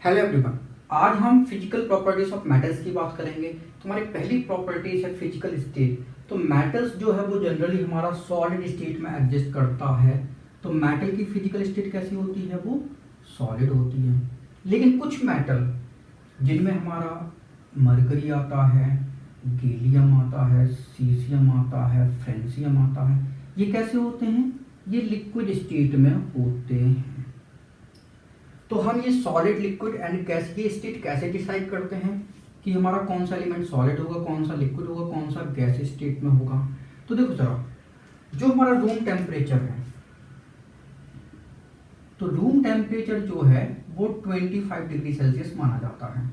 Hello everyone. आज हम physical properties of metals की बात करेंगे। तो हमारी पहली प्रॉपर्टीज है फिजिकल स्टेट। तो मेटल्स जो है वो जनरली हमारा सॉलिड स्टेट में एग्जिस्ट करता है। तो मेटल की फिजिकल स्टेट कैसी होती है? वो सॉलिड होती है। लेकिन कुछ मेटल जिनमें हमारा मरकरी आता है, गैलियम आता है, सीजियम आता है, फ्रेंसियम आता है, ये कैसे होते हैं? ये लिक्विड स्टेट में होते हैं। तो हम ये सॉलिड, लिक्विड एंड गैस की स्टेट कैसे डिसाइड करते हैं कि हमारा कौन सा एलिमेंट सॉलिड होगा, कौन सा लिक्विड होगा, कौन सा गैस स्टेट में होगा? तो देखो जरा, जो हमारा रूम टेम्परेचर है, तो रूम टेम्परेचर जो है वो 25 डिग्री सेल्सियस माना जाता है।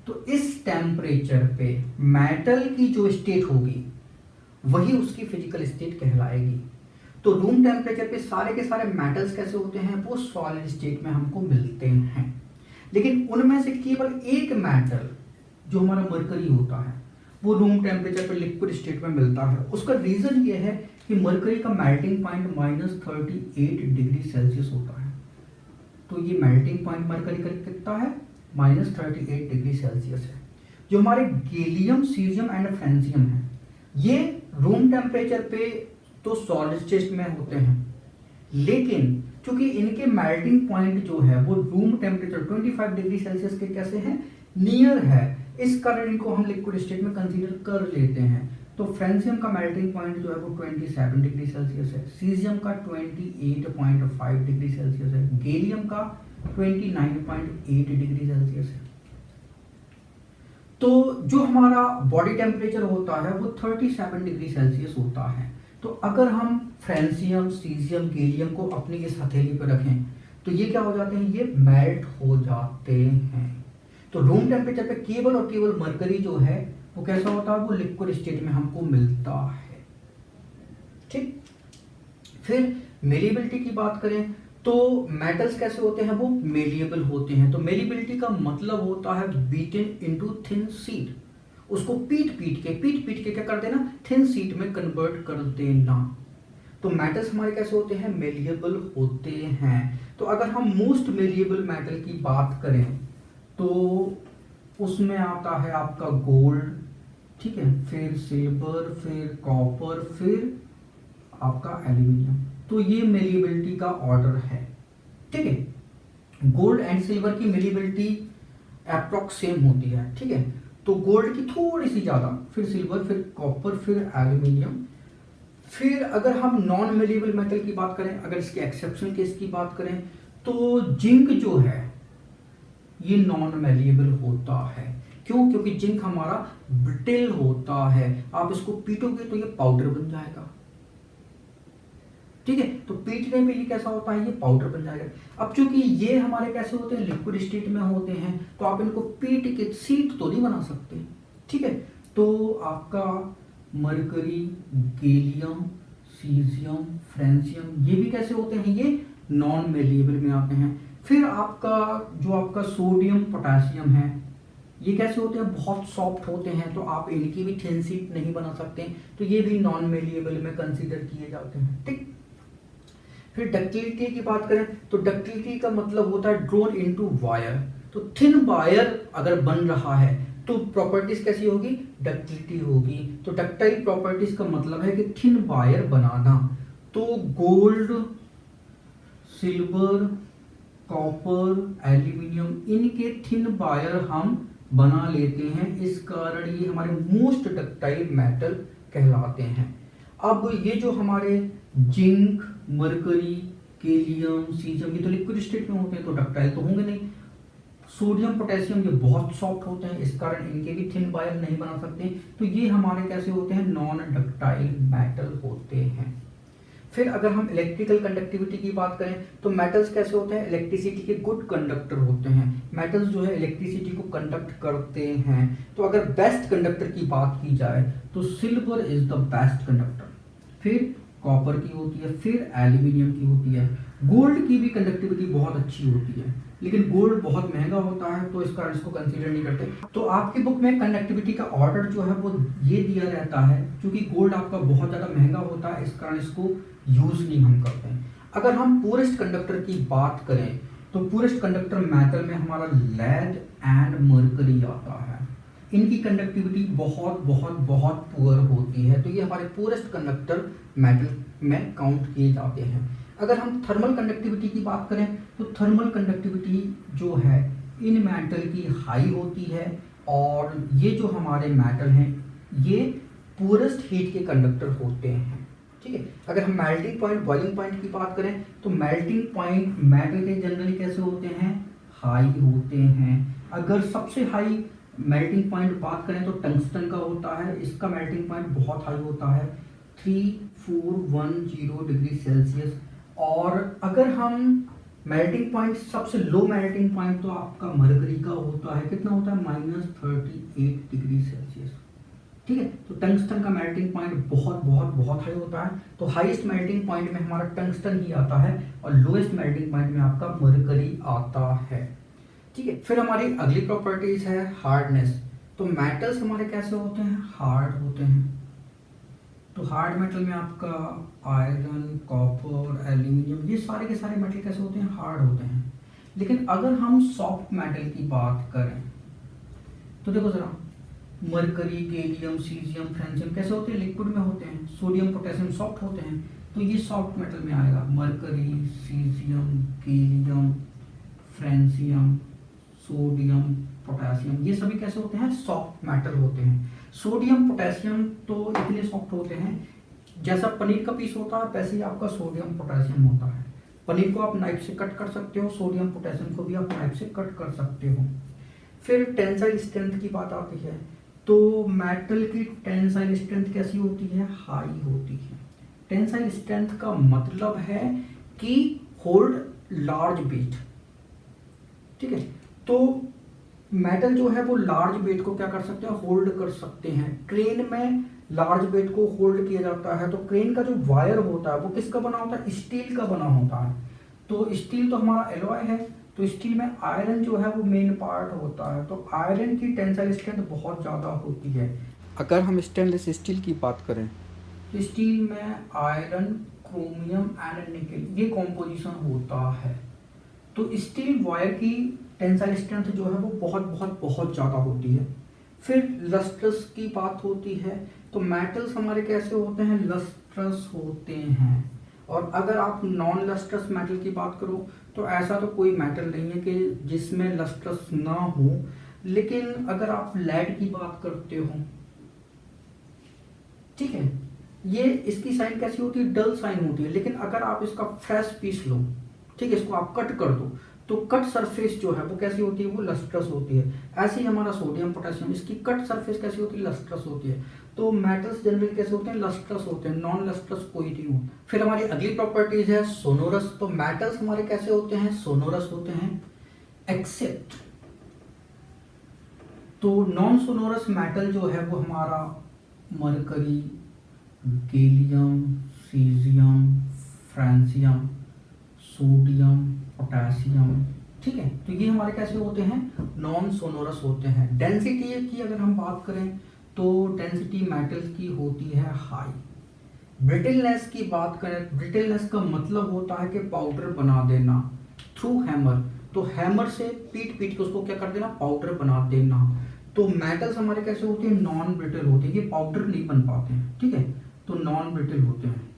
तो इस टेम्परेचर पे मेटल की जो स्टेट होगी वही उसकी फिजिकल स्टेट कहलाएगी। तो रूम टेम्परेचर पे सारे के सारे मेटल्स कैसे होते हैं? वो सॉलिड स्टेट में हमको मिलते हैं। लेकिन उनमें से केवल एक मेटल जो हमारा मरकरी होता है वो रूम टेम्परेचर पे लिक्विड स्टेट में मिलता है। उसका रीजन ये है कि मरकरी का मेल्टिंग पॉइंट -38 डिग्री सेल्सियस होता है। तो ये मेल्टिंग पॉइंट मरकरी का कितना है? -38 डिग्री सेल्सियस है। जो हमारे गैलियम, सीजियम एंड फ्रेंसियम है, ये रूम टेम्परेचर पे तो सॉलिड स्टेट में होते हैं, लेकिन चूंकि इनके मेल्टिंग पॉइंट जो है वो रूम टेम्परेचर 25 डिग्री सेल्सियस के कैसे हैं? नियर है। इस कारण इनको हम लिक्विड स्टेट में कंसीडर कर लेते हैं। तो फ्रेंसियम का मेल्टिंग पॉइंट जो है वो 27 डिग्री सेल्सियस है, सीजियम का 28.5 डिग्री सेल्सियस है, गैलियम का 29.8 डिग्री सेल्सियस है। तो जो हमारा बॉडी टेम्परेचर होता है वो 37 डिग्री सेल्सियस होता है। तो अगर हम फ्रेंसियम, सीजियम, गैलियम को अपनी इस हथेली पर रखें तो ये क्या हो जाते हैं? ये मेल्ट हो जाते हैं। तो रूम टेम्परेचर पे केवल और केवल मरकरी जो है वो कैसा होता है? वो लिक्विड स्टेट में हमको मिलता है। ठीक। फिर मेलिएबिलिटी की बात करें तो मेटल्स कैसे होते हैं? वो मेलिएबल होते हैं। तो मेलिएबिलिटी का मतलब होता है बीटन इनटू थिन शीट। उसको पीट पीट के क्या कर देना? थिन शीट में कन्वर्ट कर देना। तो मेटल्स हमारे कैसे होते हैं? मेलिएबल होते हैं। तो अगर हम मोस्ट मेलिएबल मेटल की बात करें तो उसमें आता है आपका गोल्ड, ठीक है, फिर सिल्वर, फिर कॉपर, फिर आपका एल्यूमिनियम। तो ये मेलिएबिलिटी का ऑर्डर है। ठीक है। गोल्ड एंड सिल्वर की मेलिएबिलिटी अप्रॉक्स सेम होती है। ठीक है। तो गोल्ड की थोड़ी सी ज़्यादा, फिर सिल्वर, फिर कॉपर, फिर एल्यूमिनियम। फिर अगर हम नॉन मेलिएबल मेटल की बात करें, अगर इसके एक्सेप्शन केस की बात करें तो जिंक जो है ये नॉन मेलिएबल होता है। क्यों? क्योंकि जिंक हमारा ब्रिटिल होता है। आप इसको पीटोगे तो ये पाउडर बन जाएगा। ठीक है। तो पीटने पे ये कैसा होता है? ये पाउडर बन जाएगा। अब चूंकि ये हमारे कैसे होते हैं? लिक्विड स्टेट में होते हैं, तो आप इनको पीट के सीट तो नहीं बना सकते। ठीक है। तो आपका मरकरी, गैलियम, सीजियम, फ्रेंसियम ये भी कैसे होते हैं? ये नॉन मेलिएबल में आते हैं। फिर आपका जो आपका सोडियम, पोटेशियम है, ये कैसे होते हैं? बहुत सॉफ्ट होते हैं, तो आप इनकी भी थिन शीट नहीं बना सकते। तो ये भी नॉन मेलिएबल में कंसीडर किए जाते हैं। ठीक। फिर डक्टिलिटी की बात करें तो डक्टिलिटी का मतलब होता है ड्रोन इनटू वायर। तो थिन वायर अगर बन रहा है तो प्रॉपर्टीज कैसी होगी? डक्टिलिटी होगी। तो डक्टाइल प्रॉपर्टीज का मतलब है कि थिन वायर बनाना। तो गोल्ड, सिल्वर, कॉपर, एल्यूमिनियम, इनके थिन वायर हम बना लेते हैं। इस कारण ये हमारे मोस्ट डक्टाइल मेटल कहलाते हैं। अब ये जो हमारे जिंक, मरकरी, गैलियम, सीजियम ये तो लिक्विड स्टेट में होते हैं, तो डक्टाइल तो होंगे नहीं। सोडियम, पोटेशियम ये बहुत सॉफ्ट होते हैं, इस कारण इनके भी थिन वायर नहीं बना सकते। तो ये हमारे कैसे होते हैं? नॉन डक्टाइल मेटल होते हैं। फिर अगर हम इलेक्ट्रिकल कंडक्टिविटी की बात करें तो मेटल्स कैसे होते हैं? इलेक्ट्रिसिटी के गुड कंडक्टर होते हैं। मेटल्स जो है इलेक्ट्रिसिटी को कंडक्ट करते हैं। तो अगर बेस्ट कंडक्टर की बात की जाए तो silver is the best conductor, फिर कॉपर की होती है, फिर एल्यूमिनियम की होती है। गोल्ड की भी कंडक्टिविटी बहुत अच्छी होती है, लेकिन गोल्ड बहुत महंगा होता है तो इस कारण इसको कंसीडर नहीं करते। तो आपकी बुक में कंडक्टिविटी का ऑर्डर जो है वो ये दिया रहता है, क्योंकि गोल्ड आपका बहुत ज़्यादा महंगा होता है, इस कारण इसको यूज़ नहीं हम करते हैं। अगर हम पुअरेस्ट कंडक्टर की बात करें तो पुअरेस्ट कंडक्टर मेटल में हमारा लेड एंड मरकरी आता है। इनकी कंडक्टिविटी बहुत बहुत बहुत पुअर होती है, तो ये हमारे पुअरेस्ट कंडक्टर मेटल में काउंट किए जाते हैं। अगर हम थर्मल कंडक्टिविटी की बात करें तो थर्मल कंडक्टिविटी जो है इन मेटल की हाई होती है, और ये जो हमारे मेटल हैं ये पुअरेस्ट हीट के कंडक्टर होते हैं। ठीक है, अगर हम मेल्टिंग पॉइंट बॉइलिंग पॉइंट की बात करें तो मेल्टिंग पॉइंट मेटल के जनरली कैसे होते हैं, हाई होते हैं। अगर सबसे हाई मेल्टिंग पॉइंट बात करें तो टंगस्टन का होता है, इसका मेल्टिंग पॉइंट बहुत हाई होता है 3410 डिग्री सेल्सियस। और अगर हम मेल्टिंग पॉइंट सबसे लो मेल्टिंग पॉइंट तो आपका मरकरी का होता है, कितना होता है -38 डिग्री सेल्सियस। ठीक है, तो टंगस्टन का मेल्टिंग पॉइंट बहुत बहुत बहुत हाई होता है, तो हाईएस्ट मेल्टिंग पॉइंट में हमारा टंगस्टन ही आता है और लोएस्ट मेल्टिंग पॉइंट में आपका मरकरी आता है। ठीक है, फिर हमारी अगली प्रॉपर्टीज है हार्डनेस। तो मेटल्स हमारे कैसे होते हैं, हार्ड होते हैं। तो हार्ड मेटल में आपका आयरन, कॉपर, एल्यूमिनियम, ये सारे के सारे मेटल कैसे होते हैं, हार्ड होते हैं। लेकिन अगर हम सॉफ्ट मेटल की बात करें तो देखो जरा, मरकरी, गैलियम, सीजियम, फ्रेंशियम कैसे होते हैं, लिक्विड में होते हैं। सोडियम, पोटेशियम सॉफ्ट होते हैं, तो ये सॉफ्ट मेटल में आएगा। Mercury, caesium, gallium, francium, sodium, potassium, ये सभी कैसे होते हैं, सॉफ्ट मेटल होते हैं। सोडियम, पोटेशियम तो इतने सॉफ्ट होते हैं जैसा पनीर का पीस होता है वैसे ही आपका सोडियम पोटेशियम होता है। पनीर को आप नाइफ से कट कर सकते हो, सोडियम पोटेशियम को भी आप नाइफ से कट कर सकते हो। फिर टेंसाइल स्ट्रेंथ की बात आती है, तो मेटल की टेंसाइल स्ट्रेंथ कैसी होती है, हाई होती है। टेंसाइल स्ट्रेंथ का मतलब है कि होल्ड लार्ज वेट। ठीक है, तो मेटल जो है वो लार्ज वेट को क्या कर सकते हैं, होल्ड कर सकते हैं। क्रेन में लार्ज वेट को होल्ड किया जाता है, तो क्रेन का जो वायर होता है वो किसका बना होता है, स्टील का बना होता है। तो स्टील तो हमारा एलॉय है, तो स्टील में आयरन जो है वो मेन पार्ट होता है, तो आयरन की टेंसाइल स्ट्रेंथ बहुत ज़्यादा होती है। अगर हम स्टेनलेस स्टील की बात करें तो स्टील में आयरन, क्रोमियम एंड निकल ये कॉम्पोजिशन होता है। तो स्टील वायर की टेंसाइल स्ट्रेंथ जो है वो बहुत बहुत बहुत ज़्यादा होती है। फिर लस्ट्रस की बात होती है, तो मेटल्स हमारे कैसे होते हैं, लस्ट्रस होते हैं। और अगर आप नॉन लस्ट्रस मेटल की बात करो तो ऐसा तो कोई मेटल नहीं है कि जिसमें लस्ट्रस ना हो। लेकिन अगर आप लेड की बात करते हो, ठीक है, ये इसकी साइन कैसी होती है, डल साइन होती है। लेकिन अगर आप इसका फ्रेश पीस लो, ठीक है, इसको आप कट कर दो, तो कट सरफेस जो है वो कैसी होती है, वो लस्ट्रस होती है। ऐसे ही हमारा सोडियम, पोटेशियम, इसकी कट सरफेस कैसी होती है, लस्ट्रस होती है। तो मेटल्स जनरली कैसे होते हैं, लस्ट्रस होते हैं, नॉन लस्ट्रस कोई नहीं होता। फिर हमारी अगली प्रॉपर्टीज है सोनोरस। तो मेटल्स हमारे कैसे होते हैं, सोनोरस होते हैं, एक्सेप्ट तो नॉन सोनोरस मेटल जो है वो हमारा mercury, gallium, caesium, francium, sodium, potassium. ठीक है, तो ये हमारे कैसे होते हैं, नॉन सोनोरस होते हैं। डेंसिटी की अगर हम बात करें तो डेंसिटी मेटल्स की होती है हाई। ब्रिटलनेस की बात करें, ब्रिटलनेस का मतलब होता है कि पाउडर बना देना थ्रू हैमर। तो हैमर से पीट पीट के उसको क्या कर देना, पाउडर बना देना। तो मेटल्स हमारे कैसे होते हैं, नॉन ब्रिटल होते हैं, ये पाउडर नहीं बन पाते हैं। ठीक है, तो नॉन ब्रिटल होते हैं।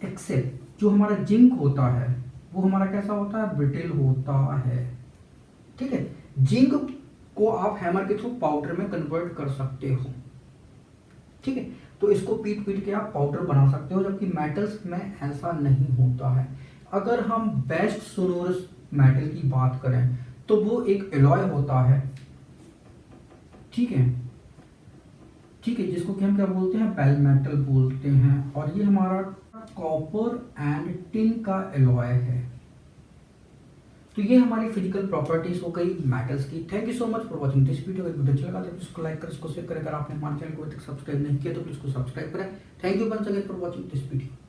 एक्सेप्ट जो हमारा जिंक होता है वो हमारा कैसा होता है, ब्रिटल होता है। ठीक है, जिंक को आप हैमर के थ्रू पाउडर में कन्वर्ट कर सकते हो। ठीक है, तो इसको पीट पीट के आप पाउडर बना सकते हो, जबकि मेटल्स में ऐसा नहीं होता है। अगर हम बेस्ट सोनोरस मेटल की बात करें तो वो एक एलॉय होता है। ठीक है, ठीक है, जिसको कि हम क्या बोलते हैं, बेल मेटल बोलते हैं। और ये हमारा कॉपर एंड टिन का एलॉय है। तो ये हमारी फिजिकल प्रॉपर्टीज हो गई मेटल्स की। Thank you so much for watching this video. अगर वीडियो अच्छा लगा तो इसको लाइक करें, इसको शेयर करें। अगर आपने हमारे चैनल को अभी तक सब्सक्राइब नहीं किया तो प्लीज इसको सब्सक्राइब करें। Thank you once again for watching this video.